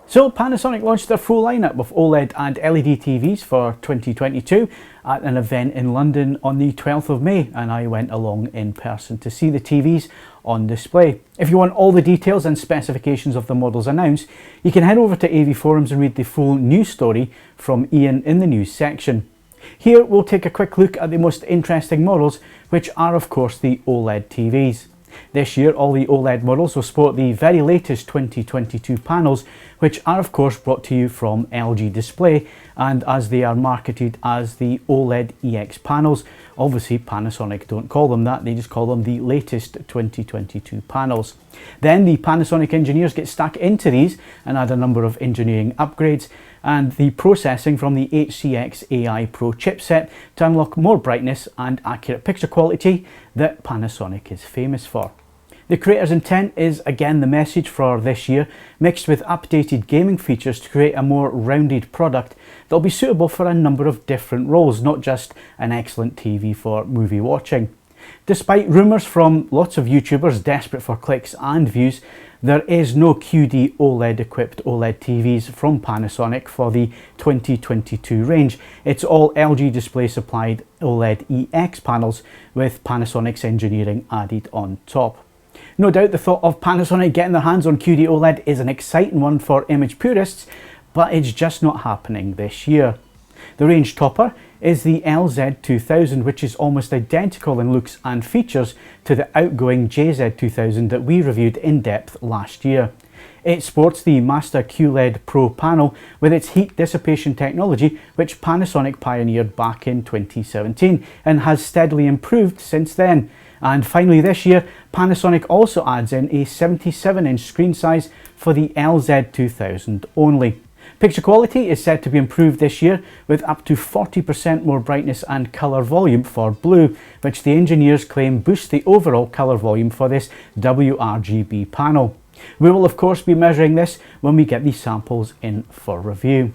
So Panasonic launched their full lineup of OLED and LED TVs for 2022 at an event in London on the 12th of May, and I went along in person to see the TVs on display. If you want all the details and specifications of the models announced, you can head over to AV Forums and read the full news story from Ian in the news section. Here we'll take a quick look at the most interesting models, which are of course the OLED TVs. This year all the OLED models will sport the very latest 2022 panels, which are of course brought to you from LG Display, and as they are marketed as the OLED EX panels, obviously Panasonic don't call them that, they just call them the latest 2022 panels. Then the Panasonic engineers get stuck into these and add a number of engineering upgrades and the processing from the HCX AI Pro chipset to unlock more brightness and accurate picture quality that Panasonic is famous for. The creator's intent is again the message for this year, mixed with updated gaming features to create a more rounded product that will be suitable for a number of different roles, not just an excellent TV for movie watching. Despite rumours from lots of YouTubers desperate for clicks and views, there is no QD OLED equipped OLED TVs from Panasonic for the 2022 range. It's all LG Display supplied OLED EX panels with Panasonic's engineering added on top. No doubt the thought of Panasonic getting their hands on QD OLED is an exciting one for image purists, but it's just not happening this year. The range topper is the LZ2000, which is almost identical in looks and features to the outgoing JZ2000 that we reviewed in depth last year. It sports the Master QLED Pro panel with its heat dissipation technology, which Panasonic pioneered back in 2017 and has steadily improved since then. And finally this year, Panasonic also adds in a 77-inch screen size for the LZ2000 only. Picture quality is said to be improved this year with up to 40% more brightness and colour volume for blue, which the engineers claim boosts the overall colour volume for this WRGB panel. We will of course be measuring this when we get the samples in for review.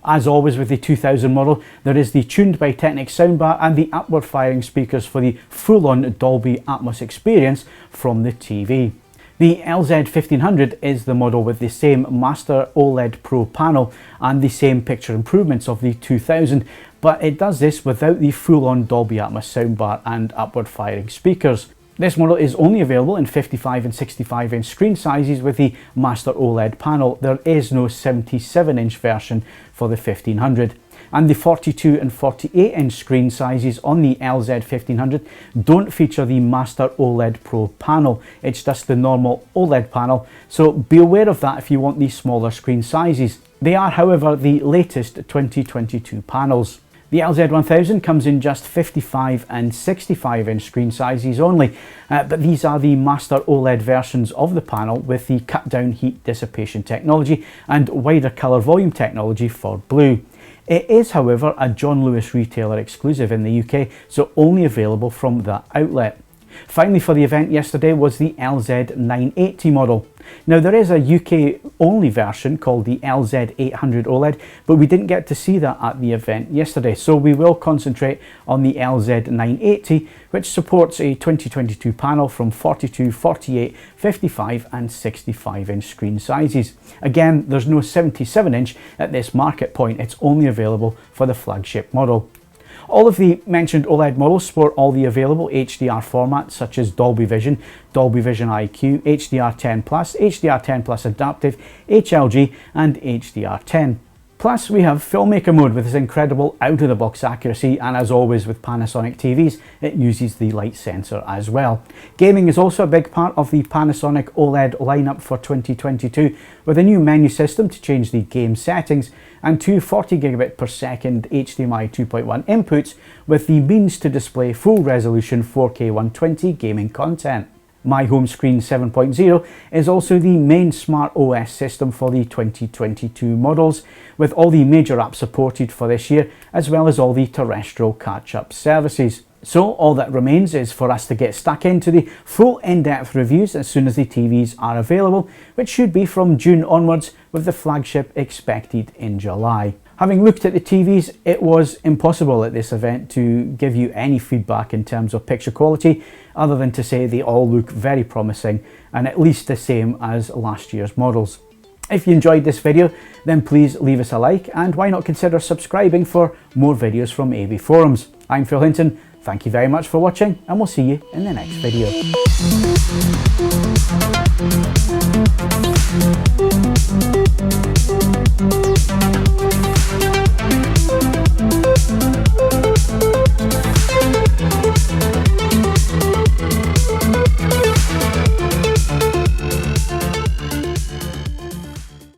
As always with the 2000 model, there is the tuned by Technics soundbar and the upward firing speakers for the full-on Dolby Atmos experience from the TV. The LZ1500 is the model with the same Master OLED Pro panel and the same picture improvements of the 2000, but it does this without the full-on Dolby Atmos soundbar and upward firing speakers. This model is only available in 55 and 65 inch screen sizes with the Master OLED panel. There is no 77 inch version for the 1500. And the 42 and 48 inch screen sizes on the LZ1500 don't feature the Master OLED Pro panel. It's just the normal OLED panel, so be aware of that if you want these smaller screen sizes. They are, however, the latest 2022 panels. The LZ1000 comes in just 55 and 65 inch screen sizes only, but these are the Master OLED versions of the panel with the cut down heat dissipation technology and wider colour volume technology for blue. It is, however, a John Lewis retailer exclusive in the UK, so only available from that outlet. Finally for the event yesterday was the LZ980 model. Now there is a UK only version called the LZ800 OLED, but we didn't get to see that at the event yesterday, so we will concentrate on the LZ980, which supports a 2022 panel from 42, 48, 55 and 65 inch screen sizes. Again, there's no 77 inch at this market point, it's only available for the flagship model. All of the mentioned OLED models sport all the available HDR formats such as Dolby Vision, Dolby Vision IQ, HDR10+, HDR10+ Adaptive, HLG and HDR10. Plus we have Filmmaker mode with its incredible out-of-the-box accuracy, and as always with Panasonic TVs, it uses the light sensor as well. Gaming is also a big part of the Panasonic OLED lineup for 2022, with a new menu system to change the game settings and two 40 gigabit per second HDMI 2.1 inputs with the means to display full resolution 4K 120 gaming content. My Home Screen 7.0 is also the main Smart OS system for the 2022 models, with all the major apps supported for this year, as well as all the terrestrial catch-up services. So all that remains is for us to get stuck into the full in-depth reviews as soon as the TVs are available, which should be from June onwards, with the flagship expected in July. Having looked at the TVs, it was impossible at this event to give you any feedback in terms of picture quality, other than to say they all look very promising and at least the same as last year's models. If you enjoyed this video, then please leave us a like, and why not consider subscribing for more videos from AV Forums. I'm Phil Hinton, thank you very much for watching, and we'll see you in the next video.